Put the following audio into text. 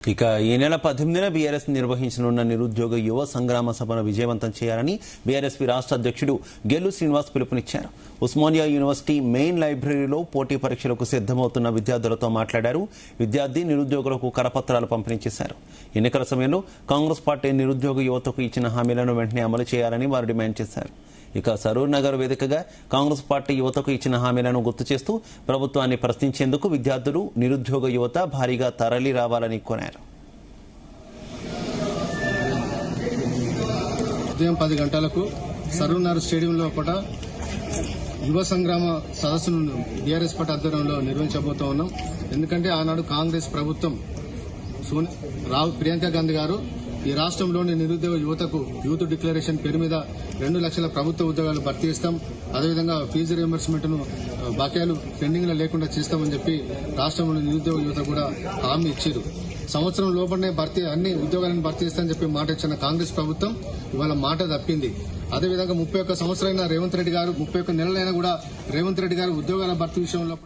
ఇక ఈ నెల 18న బీఆర్ఎస్ నిర్వహించనున్న నిరుద్యోగ యువ సంగ్రామ సభను విజయవంతం చేయాలని బీఆర్ఎస్పీ రాష్ట్ర అధ్యక్షుడు గెల్లు శ్రీనివాస్ పిలుపునిచ్చారు. ఉస్మానియా యూనివర్సిటీ మెయిన్ లైబ్రరీలో పోటీ పరీక్షలకు సిద్దమవుతున్న విద్యార్థులతో మాట్లాడారు. విద్యార్థి నిరుద్యోగులకు కరపత్రాలు పంపిణీ చేశారు. ఎన్నికల సమయంలో కాంగ్రెస్ పార్టీ నిరుద్యోగ యువతకు ఇచ్చిన హామీలను వెంటనే అమలు చేయాలని వారు డిమాండ్ చేశారు. ఇక సరూర్ నగర్ వేదికగా కాంగ్రెస్ పార్టీ యువతకు ఇచ్చిన హామీలను గుర్తు చేస్తూ ప్రభుత్వాన్ని ప్రశ్నించేందుకు విద్యార్థులు నిరుద్యోగ యువత భారీగా తరలి రావాలని కోరారు. ఉదయం 10 గంటలకు సరూర్ నగర్ స్టేడియంలో పూట యువ సంగ్రామ సదస్సును బీఆర్ఎస్ పార్టీ ఆధ్వర్యంలో నిర్వహించబోతూ ఉన్నాం. ఎందుకంటే ఆనాడు కాంగ్రెస్ ప్రభుత్వం ప్రియాంక గాంధీ గారు ఈ రాష్ట్రంలోని నిరుద్యోగ యువతకు యూత్ డిక్లరేషన్ పేరు మీద 2 లక్షల ప్రభుత్వ ఉద్యోగాలు భర్తీ చేస్తాం, అదేవిధంగా ఫీజు రియంబర్స్మెంట్ ను బకాయిలు పెండింగ్ లో లేకుండా చేస్తామని చెప్పి రాష్ట్రంలోని నిరుద్యోగ యువత కూడా హామీ ఇచ్చారు. సంవత్సరం లోపలనే అన్ని ఉద్యోగాలను భర్తీ చేస్తామని చెప్పి మాట ఇచ్చిన కాంగ్రెస్ ప్రభుత్వం ఇవాళ మాట తప్పింది. అదేవిధంగా 31 సంవత్సరాలైన రేవంత్ రెడ్డి గారు 31 నెలలైనా కూడా రేవంత్ రెడ్డి గారు ఉద్యోగాల భర్తీ విషయంలో